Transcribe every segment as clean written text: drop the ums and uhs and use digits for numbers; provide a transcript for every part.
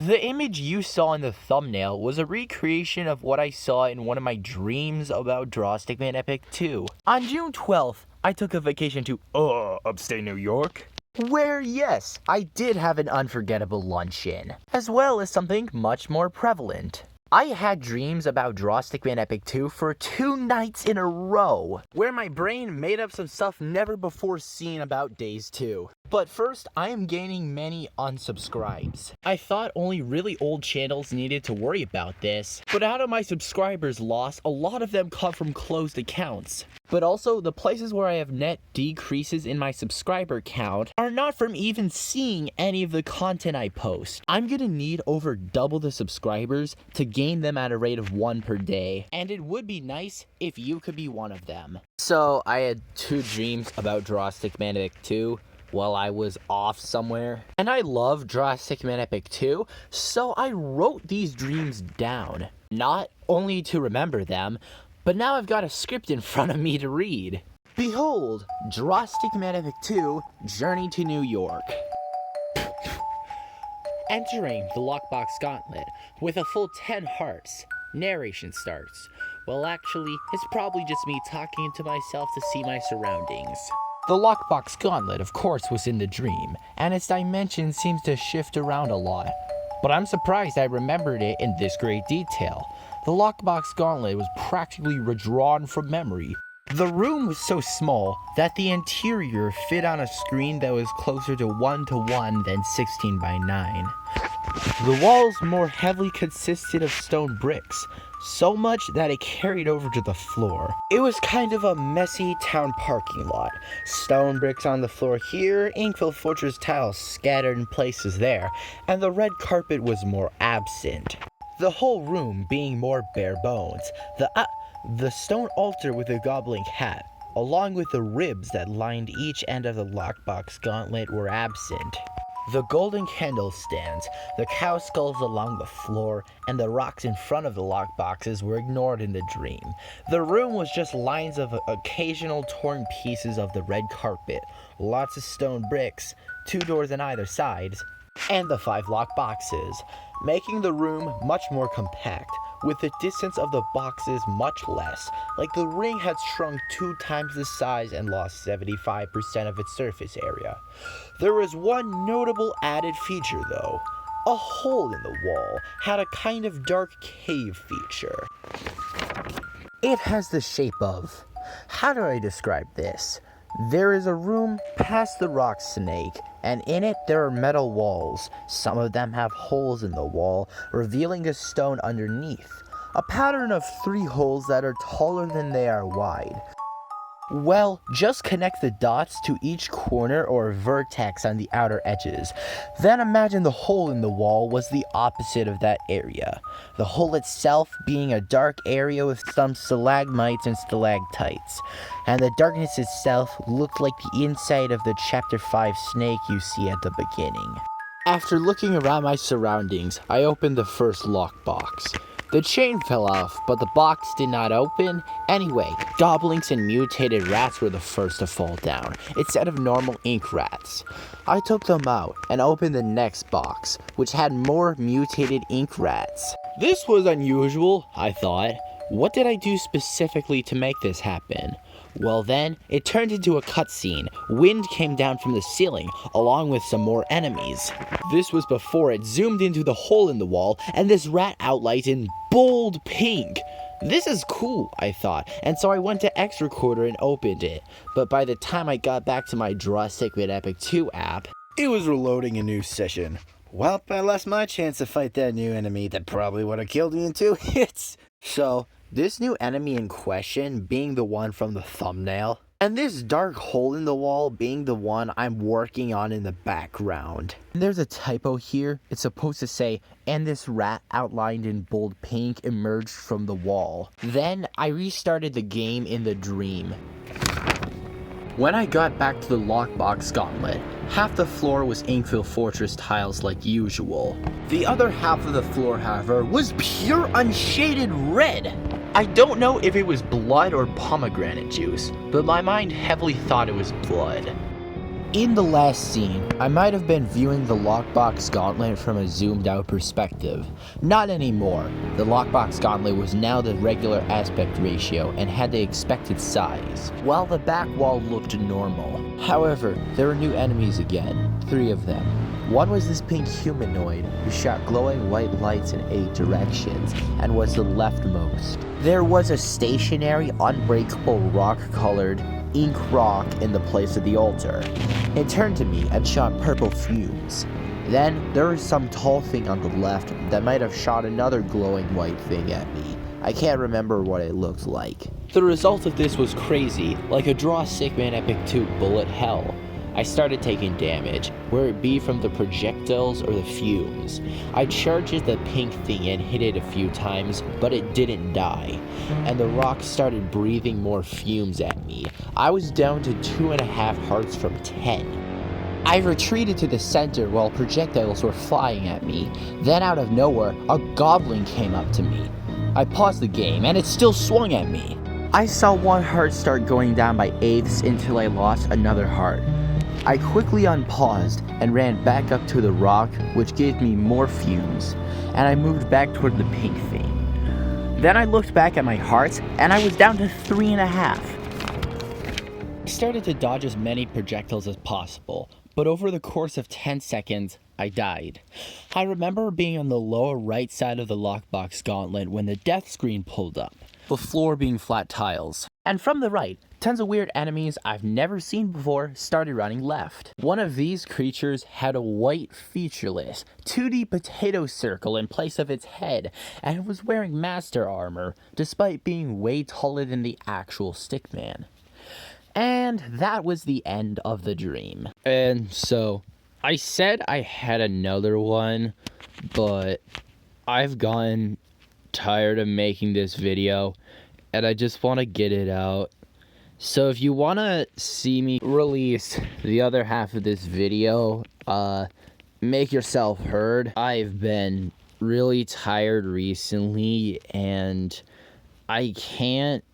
The image you saw in the thumbnail was a recreation of what I saw in one of my dreams about Stickman Epic 2. On June 12th, I took a vacation to, upstate New York, where, yes, I did have an unforgettable luncheon, as well as something much more prevalent. I had dreams about Stickman Epic 2 for 2 nights in a row, where my brain made up some stuff never before seen about Days 2. But first, I am gaining many unsubscribes. I thought only really old channels needed to worry about this, but out of my subscribers lost, a lot of them come from closed accounts. But also, the places where I have net decreases in my subscriber count are not from even seeing any of the content I post. I'm gonna need over double the subscribers to gain them at a rate of 1 per day, and it would be nice if you could be one of them. So, I had 2 dreams about Stickman Epic 2 while I was off somewhere, and I love Stickman Epic 2, so I wrote these dreams down, not only to remember them, but now I've got a script in front of me to read. Behold, Stickman Epic 2, Journey to New York. Entering the lockbox gauntlet with a full 10 hearts, narration starts. Well, actually, it's probably just me talking to myself to see my surroundings. The lockbox gauntlet, of course, was in the dream, and its dimension seems to shift around a lot. But I'm surprised I remembered it in this great detail. The lockbox gauntlet was practically redrawn from memory. The room was so small that the interior fit on a screen that was closer to 1:1 than 16:9. The walls more heavily consisted of stone bricks, so much that it carried over to the floor. It was kind of a messy town parking lot. Stone bricks on the floor here, Inkville Fortress tiles scattered in places there, and the red carpet was more absent. The whole room being more bare bones. The stone altar with a gobbling hat, along with the ribs that lined each end of the lockbox gauntlet, were absent. The golden candle stands, the cow skulls along the floor, and the rocks in front of the lockboxes were ignored in the dream. The room was just lines of occasional torn pieces of the red carpet, lots of stone bricks, 2 doors on either side, and the 5 lockboxes, making the room much more compact, with the distance of the boxes much less, like the ring had shrunk 2 times the size and lost 75% of its surface area. There was one notable added feature though. A hole in the wall had a kind of dark cave feature. It has the shape of... how do I describe this? There is a room past the rock snake, and in it there are metal walls. Some of them have holes in the wall, revealing a stone underneath. A pattern of 3 holes that are taller than they are wide. Well, just connect the dots to each corner or vertex on the outer edges. Then imagine the hole in the wall was the opposite of that area. The hole itself being a dark area with some stalagmites and stalactites. And the darkness itself looked like the inside of the Chapter 5 snake you see at the beginning. After looking around my surroundings, I opened the first lockbox. The chain fell off, but the box did not open. Anyway, goblins and mutated rats were the first to fall down, instead of normal ink rats. I took them out and opened the next box, which had more mutated ink rats. This was unusual, I thought. What did I do specifically to make this happen? Well then, it turned into a cutscene. Wind came down from the ceiling, along with some more enemies. This was before it zoomed into the hole in the wall, and this rat outlined in bold pink. This is cool, I thought, and so I went to X Recorder and opened it. But by the time I got back to my Stickman Epic 2 app, it was reloading a new session. Well, I lost my chance to fight that new enemy that probably would have killed me in 2 hits. So, this new enemy in question being the one from the thumbnail, and this dark hole in the wall being the one I'm working on in the background. There's a typo here. It's supposed to say, and this rat outlined in bold pink emerged from the wall. Then I restarted the game in the dream. When I got back to the lockbox gauntlet, half the floor was Inkville Fortress tiles like usual. The other half of the floor, however, was pure unshaded red. I don't know if it was blood or pomegranate juice, but my mind heavily thought it was blood. In the last scene, I might have been viewing the lockbox gauntlet from a zoomed out perspective. Not anymore. The lockbox gauntlet was now the regular aspect ratio and had the expected size, while the back wall looked normal. However, there were new enemies again, 3 of them. One was this pink humanoid who shot glowing white lights in 8 directions and was the leftmost. There was a stationary, unbreakable rock-colored ink rock in the place of the altar. It turned to me and shot purple fumes. Then there was some tall thing on the left that might have shot another glowing white thing at me. I can't remember what it looked like. The result of this was crazy, like a Draw Sickman Epic 2 bullet hell. I started taking damage, whether it be from the projectiles or the fumes. I charged at the pink thing and hit it a few times, but it didn't die, and the rock started breathing more fumes at me. I was down to 2.5 hearts from 10. I retreated to the center while projectiles were flying at me. Then out of nowhere, a goblin came up to me. I paused the game, and it still swung at me. I saw 1 heart start going down by 8ths until I lost another heart. I quickly unpaused and ran back up to the rock, which gave me more fumes, and I moved back toward the pink thing. Then I looked back at my hearts, and I was down to 3.5. I started to dodge as many projectiles as possible, but over the course of 10 seconds, I died. I remember being on the lower right side of the lockbox gauntlet when the death screen pulled up, the floor being flat tiles. And from the right, tons of weird enemies I've never seen before started running left. One of these creatures had a white featureless 2D potato circle in place of its head, and it was wearing master armor, despite being way taller than the actual stickman. And that was the end of the dream. And so, I said I had another one, but I've gotten tired of making this video, and I just want to get it out. So if you want to see me release the other half of this video, make yourself heard. I've been really tired recently, and I can't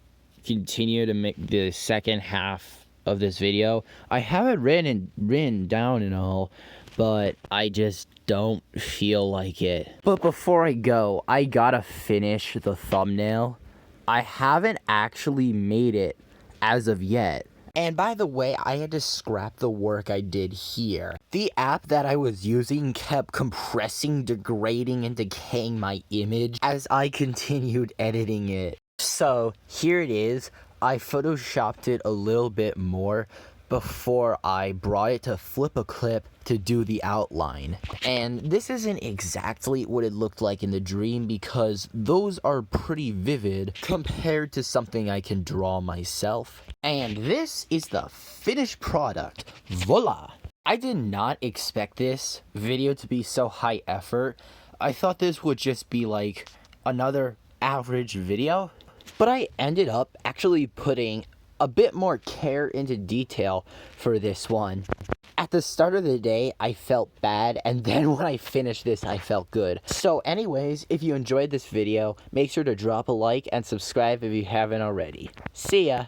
continue to make the second half of this video. I have it written down and all, but I just don't feel like it. But before I go, I gotta finish the thumbnail. I haven't actually made it as of yet. And by the way, I had to scrap the work I did here. The app that I was using kept compressing, degrading, and decaying my image as I continued editing it. So here it is. I photoshopped it a little bit more before I brought it to flip a clip to do the outline. And this isn't exactly what it looked like in the dream because those are pretty vivid compared to something I can draw myself. And this is the finished product. Voila! I did not expect this video to be so high effort. I thought this would just be like another average video, but I ended up actually putting a bit more care into detail for this one. At the start of the day, I felt bad, and then when I finished this, I felt good. So anyways, if you enjoyed this video, make sure to drop a like and subscribe if you haven't already. See ya!